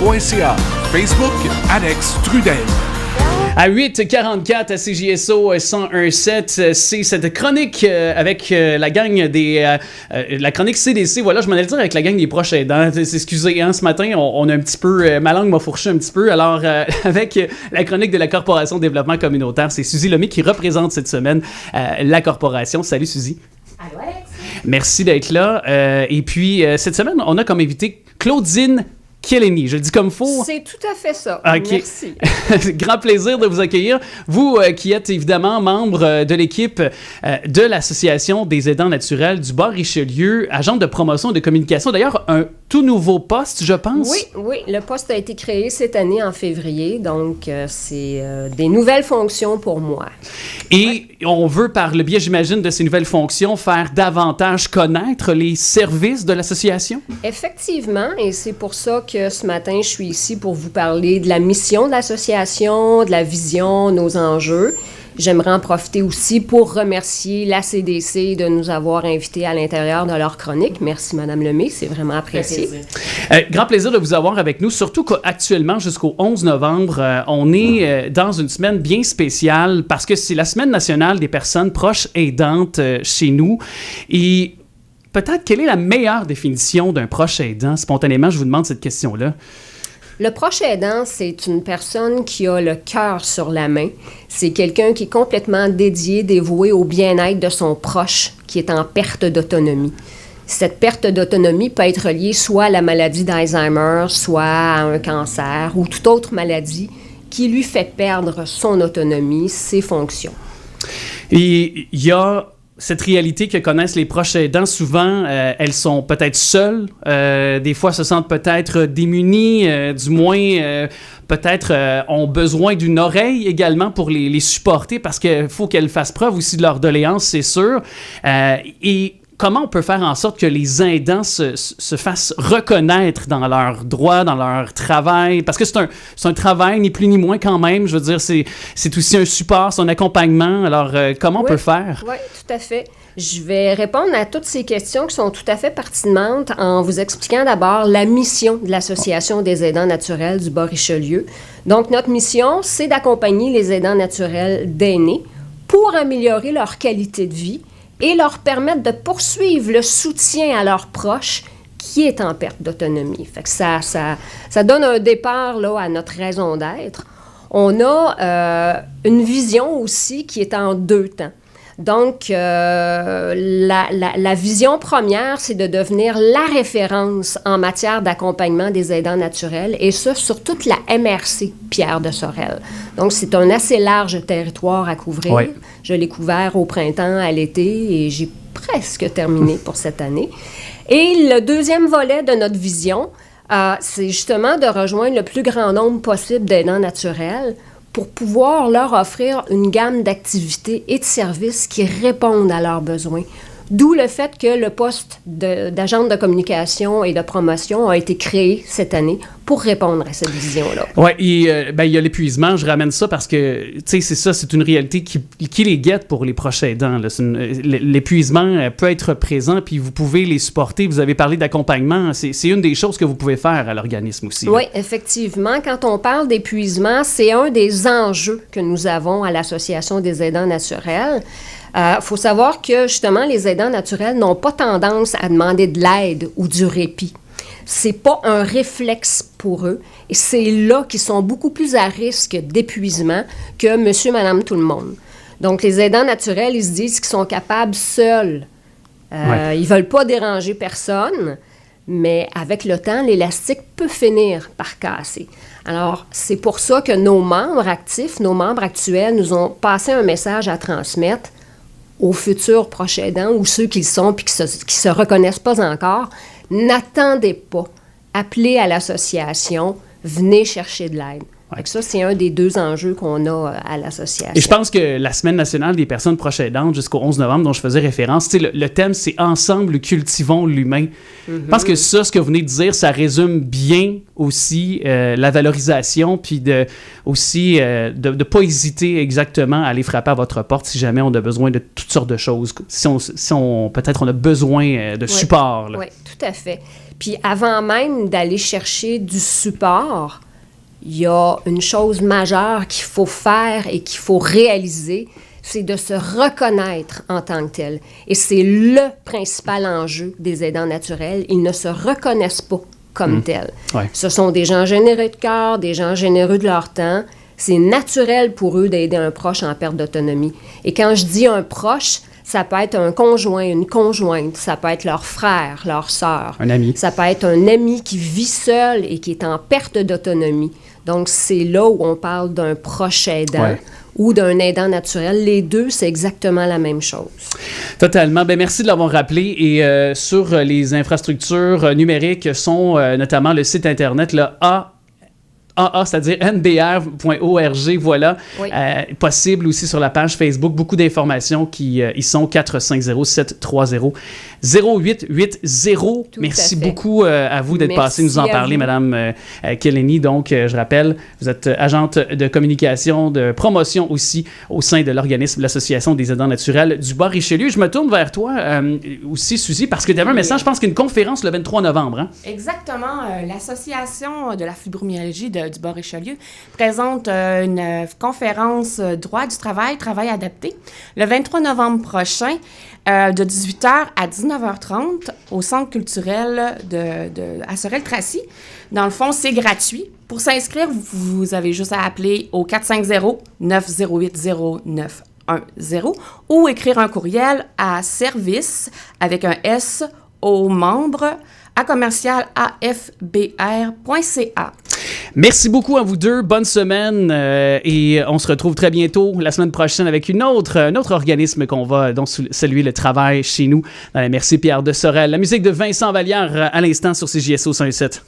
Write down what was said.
CJSO.ca. Facebook, Alex Trudel. À 8h44 à CJSO 101.7, c'est cette chronique avec la gang des... la chronique CDC, voilà, je m'en allais dire avec la gang des proches aidants. Excusez, hein, ce matin, on a un petit peu... ma langue m'a fourché un petit peu. Alors, avec la chronique de la Corporation de développement communautaire, c'est Suzy Lemay qui représente cette semaine la corporation. Salut, Suzy. Allô, Alex. Merci d'être là. Et puis, cette semaine, on a comme invité Claudine Kieleni, je le dis comme faut. C'est tout à fait ça. Okay. Merci. Grand plaisir de vous accueillir. Vous qui êtes évidemment membre de l'équipe de l'Association des aidants naturels du Bas-Richelieu, agente de promotion et de communication. D'ailleurs, un tout nouveau poste, je pense. Oui. Le poste a été créé cette année en février, donc c'est des nouvelles fonctions pour moi. Et on veut, par le biais, j'imagine, de ces nouvelles fonctions, faire davantage connaître les services de l'association? Effectivement, et c'est pour ça que ce matin, je suis ici pour vous parler de la mission de l'association, de la vision, nos enjeux. J'aimerais en profiter aussi pour remercier la CDC de nous avoir invités à l'intérieur de leur chronique. Merci, Mme Lemay, c'est vraiment apprécié. Grand plaisir de vous avoir avec nous, surtout qu'actuellement, jusqu'au 11 novembre, on est dans une semaine bien spéciale parce que c'est la Semaine nationale des personnes proches aidantes chez nous. Et peut-être, quelle est la meilleure définition d'un proche aidant? Spontanément, je vous demande cette question-là. Le proche aidant, c'est une personne qui a le cœur sur la main. C'est quelqu'un qui est complètement dédié, dévoué au bien-être de son proche qui est en perte d'autonomie. Cette perte d'autonomie peut être liée soit à la maladie d'Alzheimer, soit à un cancer ou toute autre maladie qui lui fait perdre son autonomie, ses fonctions. Et il y a cette réalité que connaissent les proches aidants, souvent, elles sont peut-être seules, des fois se sentent peut-être démunies, du moins, peut-être ont besoin d'une oreille également pour les supporter parce qu'il faut qu'elles fassent preuve aussi de leur doléance, c'est sûr. Et comment on peut faire en sorte que les aidants se fassent reconnaître dans leurs droits, dans leur travail? Parce que c'est un travail, ni plus ni moins quand même. Je veux dire, c'est aussi un support, c'est un accompagnement. Alors, comment on peut faire? Oui, tout à fait. Je vais répondre à toutes ces questions qui sont tout à fait pertinentes en vous expliquant d'abord la mission de l'Association des aidants naturels du Bas-Richelieu. Donc, notre mission, c'est d'accompagner les aidants naturels d'aînés pour améliorer leur qualité de vie et leur permettre de poursuivre le soutien à leurs proches qui est en perte d'autonomie. Fait que ça donne un départ là, à notre raison d'être. On a une vision aussi qui est en deux temps. Donc, la vision première, c'est de devenir la référence en matière d'accompagnement des aidants naturels, et ça sur toute la MRC Pierre de Sorel. Donc, c'est un assez large territoire à couvrir. Oui. Je l'ai couvert au printemps, à l'été, et j'ai presque terminé pour cette année. Et le deuxième volet de notre vision, c'est justement de rejoindre le plus grand nombre possible d'aidants naturels pour pouvoir leur offrir une gamme d'activités et de services qui répondent à leurs besoins. D'où le fait que le poste d'agente de communication et de promotion a été créé cette année pour répondre à cette vision-là. Oui, et il y a l'épuisement, je ramène ça parce que, tu sais, c'est ça, c'est une réalité qui les guette pour les proches aidants. Là. L'épuisement peut être présent, puis vous pouvez les supporter. Vous avez parlé d'accompagnement, c'est une des choses que vous pouvez faire à l'organisme aussi. Oui, effectivement. Quand on parle d'épuisement, c'est un des enjeux que nous avons à l'Association des aidants naturels. Faut savoir que, justement, les aidants naturels n'ont pas tendance à demander de l'aide ou du répit. C'est pas un réflexe pour eux. Et c'est là qu'ils sont beaucoup plus à risque d'épuisement que monsieur, madame, tout le monde. Donc, les aidants naturels, ils se disent qu'ils sont capables seuls. Ils veulent pas déranger personne, mais avec le temps, l'élastique peut finir par casser. Alors, c'est pour ça que nos membres actifs, nos membres actuels, nous ont passé un message à transmettre aux futurs proches aidants ou ceux qui le sont puis qui se reconnaissent pas encore. N'attendez pas. Appelez à l'association. Venez chercher de l'aide. Ouais. Ça, c'est un des deux enjeux qu'on a à l'association. Et je pense que la Semaine nationale des personnes proches aidantes jusqu'au 11 novembre, dont je faisais référence, le thème, c'est « Ensemble, cultivons l'humain ». Je pense que ça, ce que vous venez de dire, ça résume bien aussi la valorisation, puis de ne pas hésiter exactement à aller frapper à votre porte si jamais on a besoin de toutes sortes de choses. Si on peut-être on a besoin de support. Oui, tout à fait. Puis avant même d'aller chercher du support, il y a une chose majeure qu'il faut faire et qu'il faut réaliser, c'est de se reconnaître en tant que tel. Et c'est le principal enjeu des aidants naturels. Ils ne se reconnaissent pas comme tels. Ouais. Ce sont des gens généreux de cœur, des gens généreux de leur temps. C'est naturel pour eux d'aider un proche en perte d'autonomie. Et quand je dis un proche, ça peut être un conjoint, une conjointe, ça peut être leur frère, leur sœur. Un ami. Ça peut être un ami qui vit seul et qui est en perte d'autonomie. Donc, c'est là où on parle d'un proche aidant ou d'un aidant naturel. Les deux, c'est exactement la même chose. Totalement. Ben, merci de l'avoir rappelé. Et sur les infrastructures numériques sont notamment le site Internet, le c'est-à-dire nbr.org, voilà. Oui. Possible aussi sur la page Facebook. Beaucoup d'informations qui y sont 450-730-0880. Merci beaucoup à vous d'être passé nous en parler, Madame Killenny. Donc, je rappelle, vous êtes agente de communication, de promotion aussi au sein de l'organisme l'Association des aidants naturels du Bas-Richelieu. Je me tourne vers toi aussi, Suzy, parce que tu avais un message, je pense, qu'une conférence le 23 novembre. Hein? Exactement. L'Association de la fibromyalgie du Bas-Richelieu présente une conférence droit du travail, travail adapté, le 23 novembre prochain, de 18h à 19h30 au Centre culturel à Sorel-Tracy. Dans le fond, c'est gratuit. Pour s'inscrire, vous avez juste à appeler au 450-908-0910 ou écrire un courriel à service avec un S aux membres à commercial.afbr.ca. Merci beaucoup à vous deux. Bonne semaine et on se retrouve très bientôt la semaine prochaine avec un autre organisme qu'on va donc saluer le travail chez nous. Merci Pierre de Sorel. La musique de Vincent Vallière à l'instant sur CJSO 107.